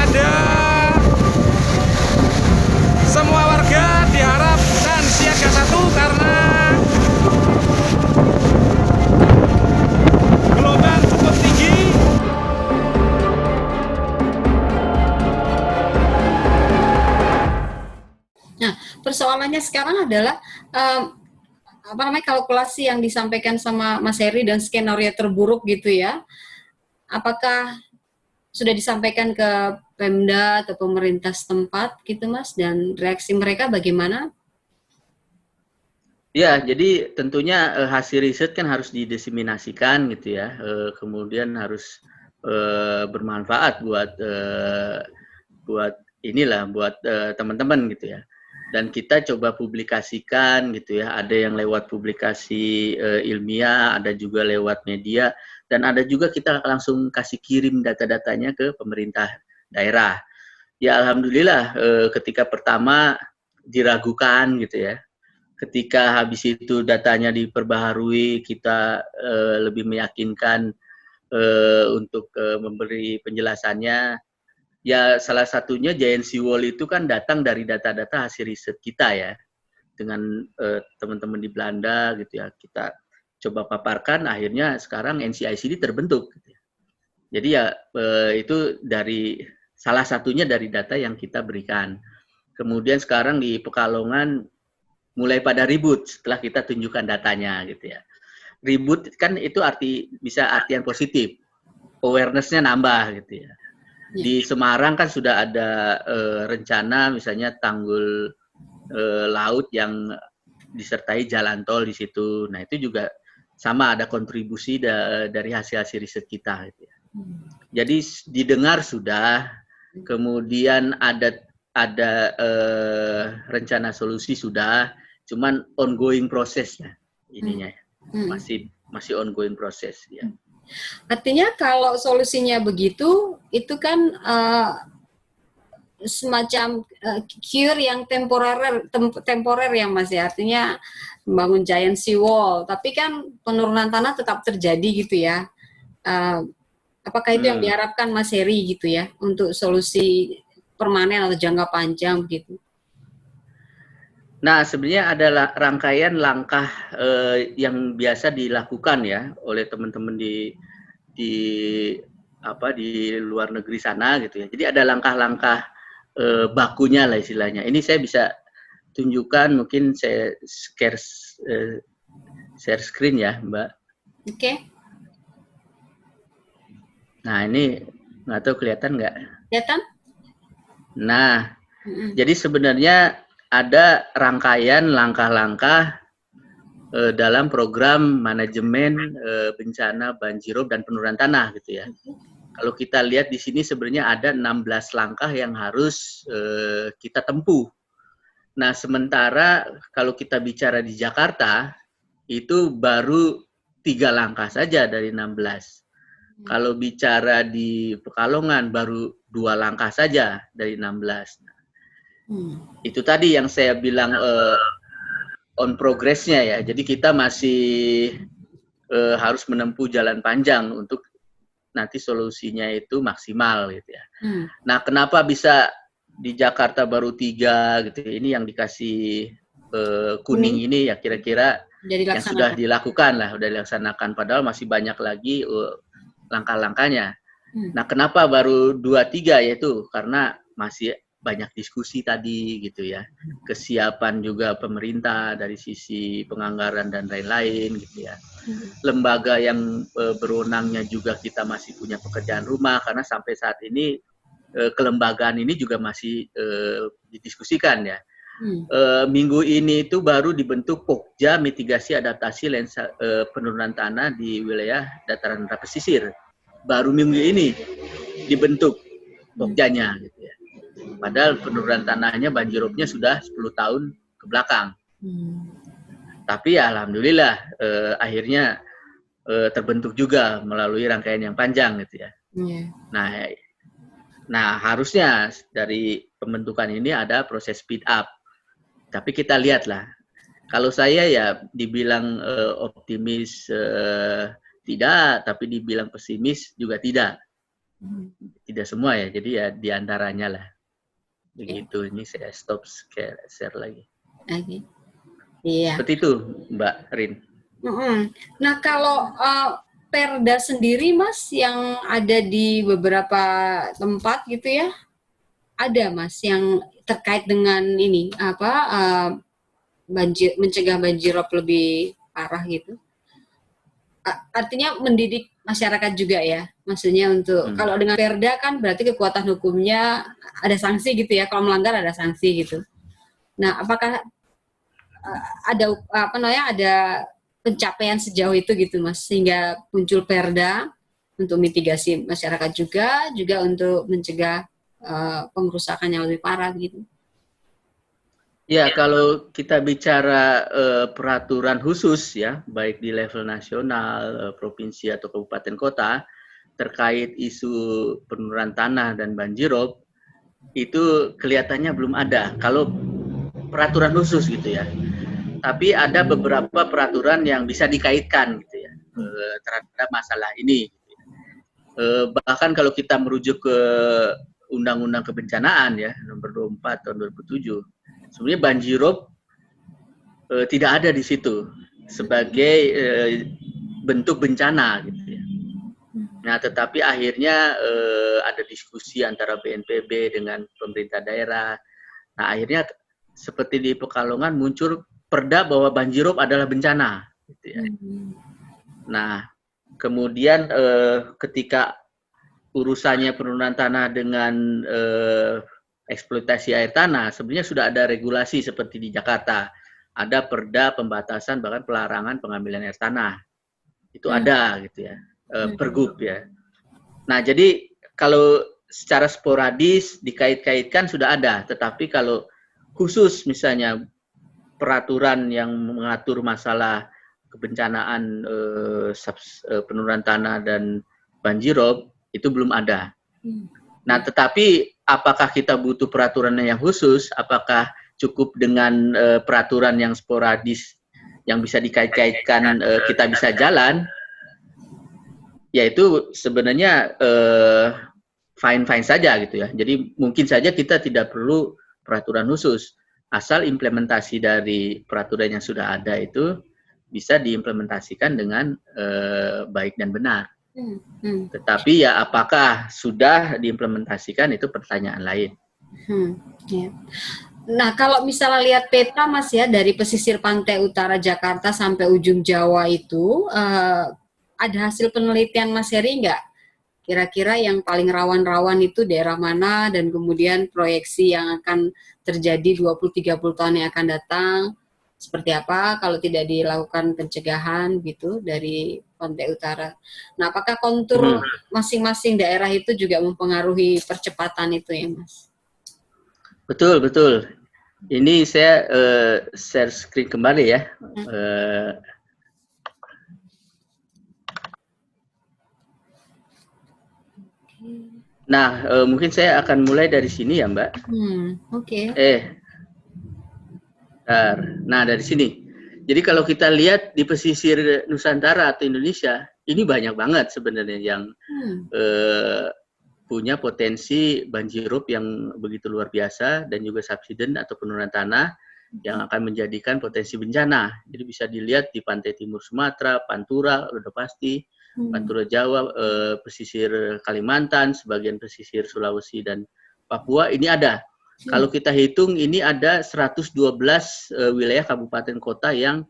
kepada semua warga diharapkan siaga 1 karena gelombang cukup tinggi. Nah, persoalannya sekarang adalah kalkulasi yang disampaikan sama Mas Heri dan skenario terburuk gitu ya. Apakah sudah disampaikan ke Pemda atau pemerintah setempat gitu Mas, dan reaksi mereka bagaimana? Ya, jadi tentunya hasil riset kan harus didiseminasikan gitu ya, kemudian harus bermanfaat buat teman-teman gitu ya. Dan kita coba publikasikan gitu ya, ada yang lewat publikasi ilmiah, ada juga lewat media, dan ada juga kita langsung kasih kirim data-datanya ke pemerintah daerah. Ya alhamdulillah ketika pertama diragukan gitu ya, ketika habis itu datanya diperbaharui, kita lebih meyakinkan untuk memberi penjelasannya. Ya salah satunya Giant Sea Wall itu kan datang dari data-data hasil riset kita ya, dengan teman-teman di Belanda gitu ya, kita coba paparkan, akhirnya sekarang NCICD terbentuk gitu ya. Jadi ya itu dari salah satunya dari data yang kita berikan. Kemudian sekarang di Pekalongan mulai pada ribut setelah kita tunjukkan datanya gitu ya. Ribut kan itu bisa artian positif, awareness-nya nambah gitu ya. Di Semarang kan sudah ada rencana misalnya tanggul laut yang disertai jalan tol di situ. Nah itu juga sama, ada kontribusi dari hasil-hasil riset kita gitu ya. Jadi didengar sudah, kemudian ada rencana solusi sudah, cuman ongoing prosesnya ininya masih ongoing proses ya. Artinya kalau solusinya begitu, itu kan semacam cure yang temporer ya Mas ya. Artinya membangun giant sea wall, tapi kan penurunan tanah tetap terjadi gitu ya. Apakah itu yang diharapkan Mas Heri gitu ya, untuk solusi permanen atau jangka panjang begitu? Nah, sebenarnya ada rangkaian langkah yang biasa dilakukan ya oleh teman-teman di luar negeri sana gitu ya. Jadi ada langkah-langkah bakunya lah istilahnya. Ini saya bisa tunjukkan, mungkin saya share screen ya, Mbak. Oke. Nah, ini nggak tahu kelihatan nggak? Kelihatan? Nah, jadi sebenarnya ada rangkaian langkah-langkah dalam program manajemen bencana banjirop dan penurunan tanah gitu ya. Kalau kita lihat di sini sebenarnya ada 16 langkah yang harus kita tempuh. Nah, sementara kalau kita bicara di Jakarta itu baru 3 langkah saja dari 16. Kalau bicara di Pekalongan baru 2 langkah saja dari 16. Itu tadi yang saya bilang on progress-nya ya. Jadi kita masih harus menempuh jalan panjang untuk nanti solusinya itu maksimal gitu ya. Nah, kenapa bisa di Jakarta baru 3 gitu? Ini yang dikasih kuning ini ya kira-kira yang sudah dilakukan lah, sudah dilaksanakan. Padahal masih banyak lagi langkah-langkahnya. Nah, kenapa baru 2-3 yaitu karena masih banyak diskusi tadi gitu ya, kesiapan juga pemerintah dari sisi penganggaran dan lain-lain gitu ya. Lembaga yang berwenangnya juga kita masih punya pekerjaan rumah karena sampai saat ini kelembagaan ini juga masih didiskusikan ya. Minggu ini itu baru dibentuk Pokja mitigasi adaptasi lensa penurunan tanah di wilayah dataran rendah pesisir. Baru minggu ini dibentuk Pokjanya gitu ya. Padahal penurunan tanahnya banjiropnya sudah 10 tahun ke belakang. Tapi ya alhamdulillah akhirnya terbentuk juga melalui rangkaian yang panjang gitu ya. Nah harusnya dari pembentukan ini ada proses speed up. Tapi kita lihatlah. Kalau saya ya dibilang optimis tidak, tapi dibilang pesimis juga tidak. Tidak semua ya, jadi ya diantaranya lah. Begitu, ini saya stop share lagi. Oke. Iya. Seperti itu, Mbak Rin. Nah, kalau Perda sendiri, Mas, yang ada di beberapa tempat gitu ya, ada Mas yang terkait dengan ini banjir, mencegah banjirop lebih parah gitu. Artinya mendidik masyarakat juga ya, maksudnya untuk kalau dengan Perda kan berarti kekuatan hukumnya ada sanksi gitu ya, kalau melanggar ada sanksi gitu. Nah, apakah ada ada pencapaian sejauh itu gitu Mas, sehingga muncul Perda untuk mitigasi masyarakat juga untuk mencegah pengerusakan yang lebih parah gitu. Ya, kalau kita bicara peraturan khusus ya, baik di level nasional, provinsi atau kabupaten kota terkait isu penurunan tanah dan banjirop, itu kelihatannya belum ada. Kalau peraturan khusus gitu ya. Tapi ada beberapa peraturan yang bisa dikaitkan gitu ya terhadap masalah ini. Bahkan kalau kita merujuk ke Undang-Undang Kebencanaan ya nomor 24 tahun 2007, sebenarnya banjirop tidak ada di situ sebagai bentuk bencana gitu ya. Nah, tetapi akhirnya ada diskusi antara BNPB dengan pemerintah daerah. Nah, akhirnya seperti di Pekalongan muncul perda bahwa banjirop adalah bencana. Gitu ya. Nah, kemudian ketika urusannya penurunan tanah dengan eksploitasi air tanah, sebenarnya sudah ada regulasi seperti di Jakarta. Ada perda pembatasan bahkan pelarangan pengambilan air tanah. Itu ada gitu ya, pergub ya. Nah, jadi kalau secara sporadis dikait-kaitkan sudah ada, tetapi kalau khusus misalnya peraturan yang mengatur masalah kebencanaan penurunan tanah dan banjirop itu belum ada. Nah, tetapi apakah kita butuh peraturan yang khusus? Apakah cukup dengan peraturan yang sporadis yang bisa dikait-kaitkan kita bisa jalan? Yaitu sebenarnya fine-fine saja gitu ya. Jadi mungkin saja kita tidak perlu peraturan khusus. Asal implementasi dari peraturan yang sudah ada itu bisa diimplementasikan dengan baik dan benar. Tetapi ya apakah sudah diimplementasikan itu pertanyaan lain. Ya. Nah, kalau misalnya lihat peta Mas ya, dari pesisir pantai utara Jakarta sampai ujung Jawa itu, ada hasil penelitian Mas Heri nggak? Kira-kira yang paling rawan-rawan itu daerah mana, dan kemudian proyeksi yang akan terjadi 20-30 tahun yang akan datang seperti apa kalau tidak dilakukan pencegahan gitu dari pantai utara. Nah, apakah kontur masing-masing daerah itu juga mempengaruhi percepatan itu ya Mas? Betul, betul. Ini saya share screen kembali ya. Nah, mungkin saya akan mulai dari sini ya, Mbak. Oke. Nah, dari sini. Jadi kalau kita lihat di pesisir Nusantara atau Indonesia, ini banyak banget sebenarnya yang punya potensi banjirop yang begitu luar biasa dan juga subsiden atau penurunan tanah yang akan menjadikan potensi bencana. Jadi bisa dilihat di pantai timur Sumatera, Pantura, udah pasti, Pantura Jawa, pesisir Kalimantan, sebagian pesisir Sulawesi dan Papua, ini ada. Kalau kita hitung, ini ada 112 wilayah kabupaten kota yang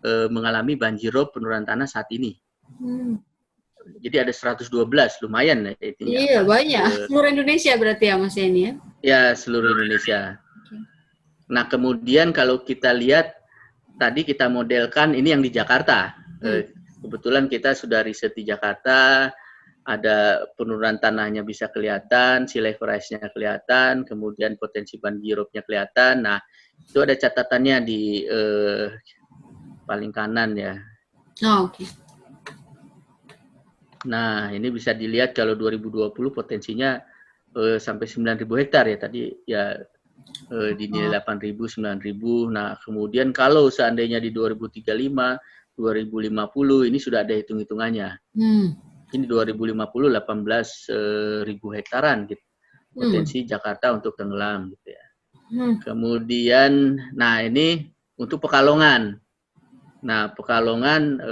mengalami banjirop penurunan tanah saat ini. Jadi ada 112, lumayan ya. Iya, banyak. Seluruh Indonesia berarti ya Mas Yani ya? Ya, seluruh Indonesia. Nah, kemudian kalau kita lihat, tadi kita modelkan, ini yang di Jakarta. Kebetulan kita sudah riset di Jakarta, ada penurunan tanahnya bisa kelihatan, sea level rise-nya kelihatan, kemudian potensi banjirop-nya kelihatan. Nah, itu ada catatannya di paling kanan ya. Oke. Nah, ini bisa dilihat kalau 2020 potensinya sampai 9.000 hektar ya tadi ya, dinilai 8.000, 9.000. Nah, kemudian kalau seandainya di 2035, 2050 ini sudah ada hitung-hitungannya. ini 2050 18.000 hektaran gitu. Potensi Jakarta untuk tenggelam gitu ya. Kemudian, nah ini untuk Pekalongan. Nah, Pekalongan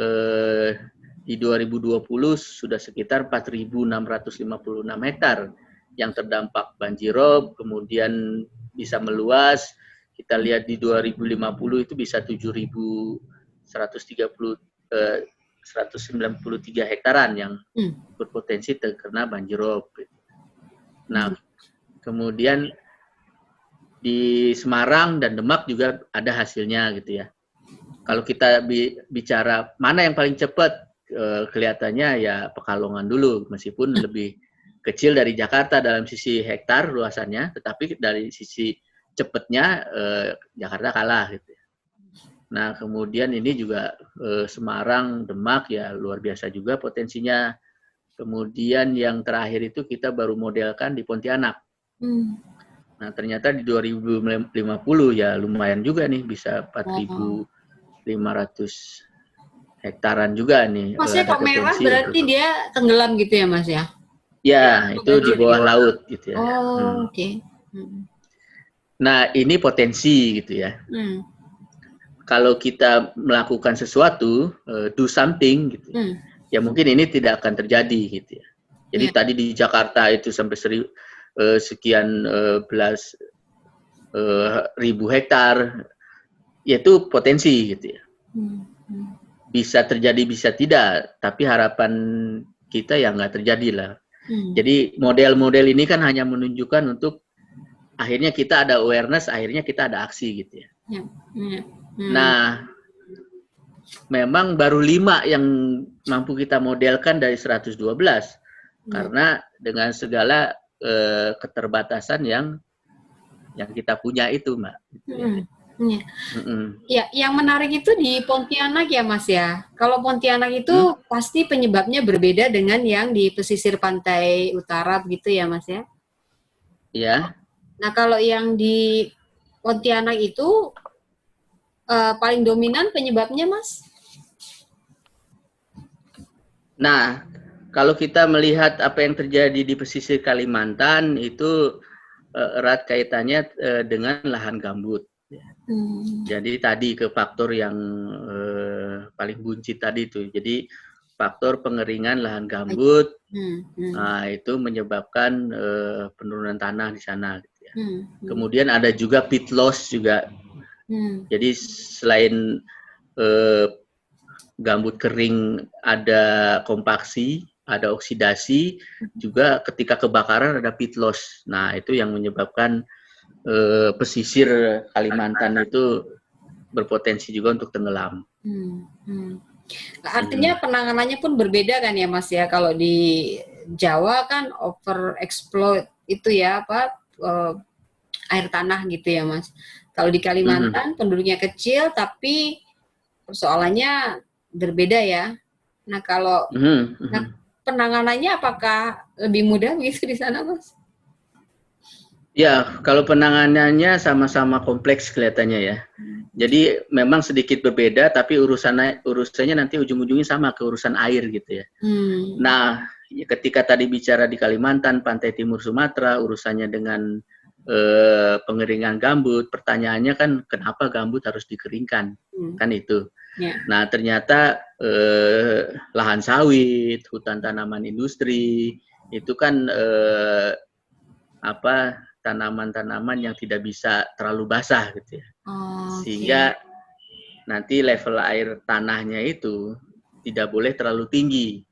di 2020 sudah sekitar 4.656 hektar yang terdampak banjirop, kemudian bisa meluas. Kita lihat di 2050 itu bisa 193 hektaran yang berpotensi terkena banjirop. Nah, kemudian di Semarang dan Demak juga ada hasilnya gitu ya. Kalau kita bicara mana yang paling cepat, kelihatannya ya Pekalongan dulu, meskipun lebih kecil dari Jakarta dalam sisi hektar luasannya, tetapi dari sisi cepatnya Jakarta kalah gitu ya. Nah, kemudian ini juga Semarang, Demak ya luar biasa juga potensinya. Kemudian yang terakhir itu kita baru modelkan di Pontianak. Nah, ternyata di 2050 ya lumayan juga nih, bisa 4.500 hektaran juga nih. Maksudnya kalau merah berarti dia tenggelam gitu ya Mas ya? Ya, itu di bawah laut gitu ya. Oke. Nah, ini potensi gitu ya. Kalau kita melakukan sesuatu, do something gitu, ya mungkin ini tidak akan terjadi gitu ya. Jadi tadi di Jakarta itu sampai sekian belas ribu hektar, yaitu potensi gitu ya. Bisa terjadi, bisa tidak, tapi harapan kita ya nggak terjadi lah. Jadi model-model ini kan hanya menunjukkan untuk akhirnya kita ada awareness, akhirnya kita ada aksi gitu ya. Nah, memang baru 5 yang mampu kita modelkan dari 112, karena dengan segala keterbatasan yang kita punya itu, Mbak. Ya, yang menarik itu di Pontianak ya, Mas ya. Kalau Pontianak itu pasti penyebabnya berbeda dengan yang di pesisir pantai utara gitu ya, Mas ya. Iya. Nah, kalau yang di Pontianak itu paling dominan penyebabnya, Mas? Nah, kalau kita melihat apa yang terjadi di pesisir Kalimantan itu erat kaitannya dengan lahan gambut. Jadi tadi ke faktor yang paling buncit tadi itu. Jadi faktor pengeringan lahan gambut, nah, itu menyebabkan penurunan tanah di sana. Gitu ya. Kemudian ada juga pit loss juga. Jadi selain gambut kering ada kompaksi, ada oksidasi, juga ketika kebakaran ada pit loss. Nah, itu yang menyebabkan pesisir Kalimantan itu berpotensi juga untuk tenggelam. Artinya penanganannya pun berbeda kan ya Mas ya. Kalau di Jawa kan overexploit itu ya air tanah gitu ya Mas. Kalau di Kalimantan penduduknya kecil tapi persoalannya berbeda ya. Nah kalau penanganannya apakah lebih mudah begitu di sana, Mas? Ya, kalau penanganannya sama-sama kompleks kelihatannya ya. Jadi memang sedikit berbeda, tapi urusannya nanti ujung-ujungnya sama, ke urusan air gitu ya. Nah, ketika tadi bicara di Kalimantan, pantai timur Sumatera, urusannya dengan pengeringan gambut, pertanyaannya kan kenapa gambut harus dikeringkan, kan itu. Nah, ternyata lahan sawit, hutan tanaman industri itu kan tanaman-tanaman yang tidak bisa terlalu basah gitu ya. Sehingga nanti level air tanahnya itu tidak boleh terlalu tinggi.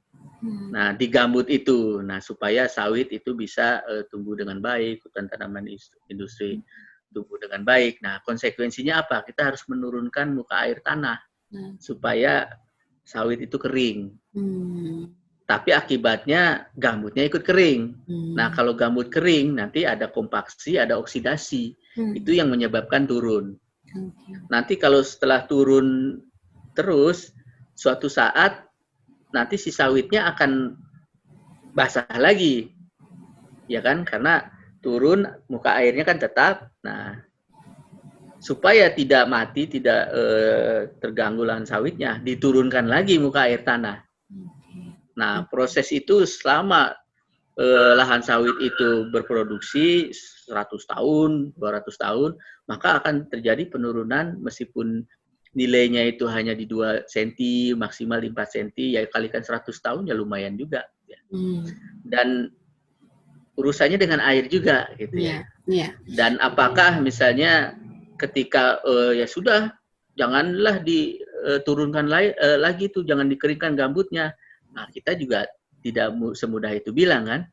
Nah, di gambut itu, nah supaya sawit itu bisa tumbuh dengan baik, hutan tanaman industri tumbuh dengan baik. Nah, konsekuensinya apa? Kita harus menurunkan muka air tanah supaya sawit itu kering. Tapi akibatnya gambutnya ikut kering. Nah, kalau gambut kering, nanti ada kompaksi, ada oksidasi. Itu yang menyebabkan turun. Nanti kalau setelah turun terus, suatu saat nanti si sawitnya akan basah lagi. Ya kan? Karena turun, muka airnya kan tetap. Nah, supaya tidak mati, tidak terganggu lahan sawitnya, diturunkan lagi muka air tanah. Nah, proses itu selama lahan sawit itu berproduksi 100 tahun, 200 tahun, maka akan terjadi penurunan meskipun nilainya itu hanya di 2 cm, maksimal 4 cm, ya kalikan 100 tahun ya lumayan juga. Ya. Dan urusannya dengan air juga gitu ya. Dan apakah misalnya ketika ya sudah, janganlah diturunkan lagi tuh, jangan dikeringkan gambutnya. Nah, kita juga tidak semudah itu bilang kan.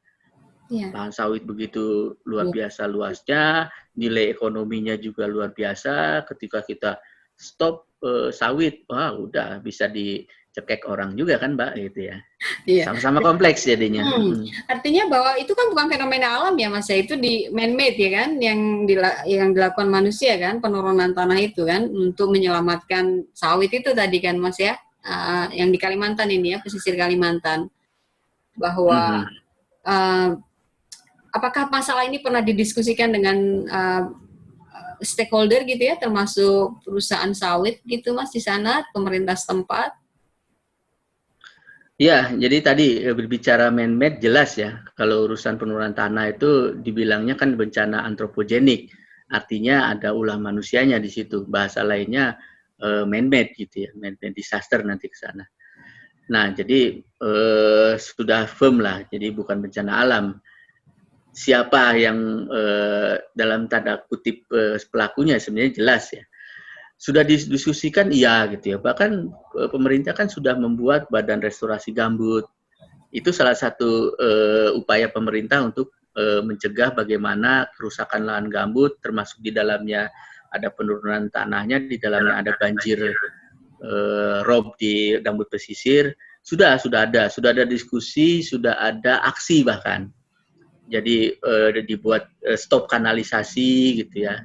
Lahan sawit begitu luar biasa luasnya, nilai ekonominya juga luar biasa. Ketika kita stop sawit, wah udah bisa dicekek orang juga kan, Mbak, gitu ya. Sama-sama kompleks jadinya. Artinya bahwa itu kan bukan fenomena alam ya, Mas ya, itu di man-made ya kan, yang dilakukan manusia kan, penurunan tanah itu kan untuk menyelamatkan sawit itu tadi kan, Mas ya, yang di Kalimantan ini ya, pesisir Kalimantan. Bahwa apakah masalah ini pernah didiskusikan dengan stakeholder gitu ya, termasuk perusahaan sawit gitu, Mas, di sana, pemerintah setempat? Ya, jadi tadi berbicara man-made jelas ya, kalau urusan penurunan tanah itu dibilangnya kan bencana antropogenik, artinya ada ulah manusianya di situ. Bahasa lainnya man-made gitu ya, man-made disaster nanti ke sana. Nah, jadi sudah firm lah, jadi bukan bencana alam. Siapa yang dalam tanda kutip pelakunya sebenarnya jelas ya. Sudah didiskusikan iya gitu ya. Bahkan pemerintah kan sudah membuat Badan Restorasi Gambut. Itu salah satu upaya pemerintah untuk mencegah bagaimana kerusakan lahan gambut, termasuk di dalamnya ada penurunan tanahnya, di dalamnya ada banjir rob di gambut pesisir. Sudah ada diskusi, sudah ada aksi bahkan. Jadi dibuat stop kanalisasi gitu ya.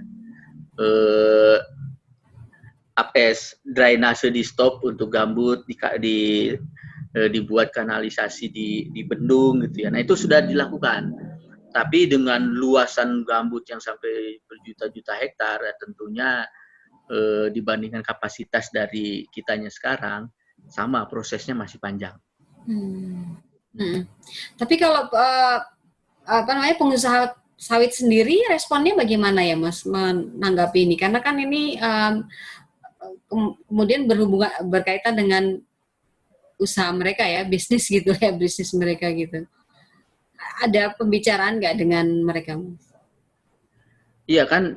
Drainase di stop untuk gambut, dibuat kanalisasi di bendung gitu ya. Nah, itu sudah dilakukan. Tapi dengan luasan gambut yang sampai berjuta-juta hektar, ya tentunya dibandingkan kapasitas dari kitanya sekarang, sama prosesnya masih panjang. Tapi kalau pengusaha sawit sendiri responnya bagaimana ya, Mas, menanggapi ini? Karena kan ini kemudian berkaitan dengan usaha mereka ya, bisnis gitu ya, bisnis mereka gitu. Ada pembicaraan nggak dengan mereka, Mas? Iya kan,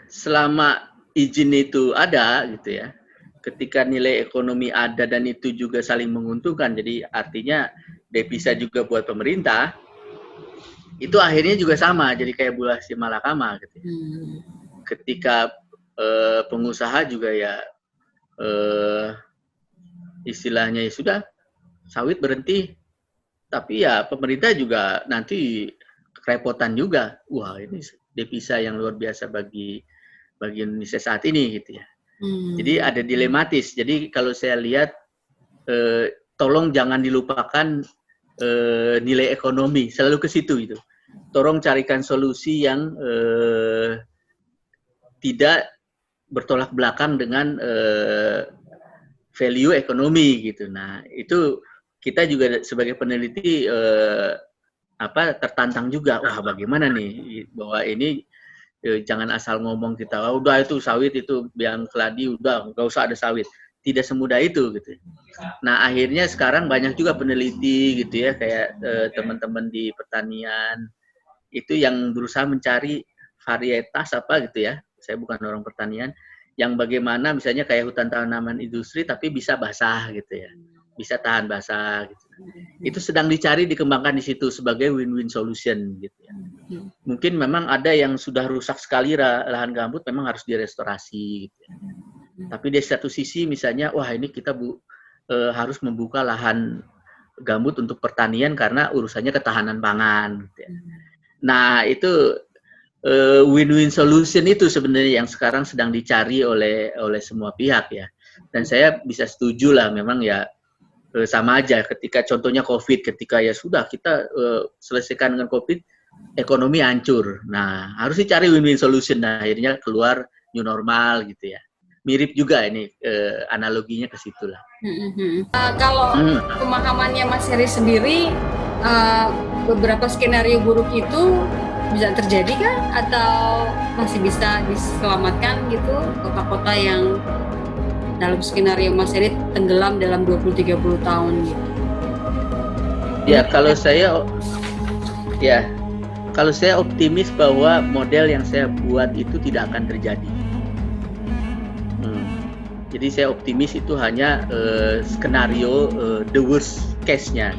selama izin itu ada gitu ya, ketika nilai ekonomi ada dan itu juga saling menguntungkan, jadi artinya devisa juga buat pemerintah, itu akhirnya juga sama, jadi kayak bulah si malakama gitu ya. Ketika pengusaha juga ya istilahnya ya sudah, sawit berhenti, tapi ya pemerintah juga nanti kerepotan juga. Wah, ini devisa yang luar biasa bagi Indonesia saat ini gitu ya. Jadi ada dilematis. Jadi kalau saya lihat, tolong jangan dilupakan nilai ekonomi, selalu ke situ itu. Tolong carikan solusi yang tidak bertolak belakang dengan value ekonomi gitu. Nah, itu kita juga sebagai peneliti tertantang juga. Wah, bagaimana nih bahwa ini jangan asal ngomong kita, udah itu sawit itu biang keladi, udah nggak usah ada sawit. Tidak semudah itu gitu. Nah, akhirnya sekarang banyak juga peneliti gitu ya, kayak teman-teman di pertanian itu yang berusaha mencari varietas apa gitu ya. Saya bukan orang pertanian, yang bagaimana misalnya kayak hutan tanaman industri tapi bisa basah gitu ya. Bisa tahan basah gitu. Itu sedang dicari, dikembangkan di situ sebagai win-win solution gitu ya. Mungkin memang ada yang sudah rusak sekali lahan gambut, memang harus direstorasi gitu ya. Tapi di satu sisi misalnya, wah ini kita harus membuka lahan gambut untuk pertanian karena urusannya ketahanan pangan gitu ya. Nah, itu win-win solution itu sebenarnya yang sekarang sedang dicari oleh semua pihak ya. Dan saya bisa setuju lah, memang ya sama aja ketika contohnya COVID, ketika ya sudah kita selesaikan dengan COVID, ekonomi hancur. Nah, harus dicari win-win solution. Nah, akhirnya keluar new normal gitu ya. mirip juga ini analoginya ke situ lah. Kalau pemahamannya Mas Heri sendiri, beberapa skenario buruk itu bisa terjadi kah? Atau masih bisa diselamatkan gitu kota-kota yang dalam skenario Mas Heri tenggelam dalam 20-30 tahun gitu? Ya, kalau saya optimis bahwa model yang saya buat itu tidak akan terjadi. Jadi saya optimis itu hanya skenario the worst case-nya.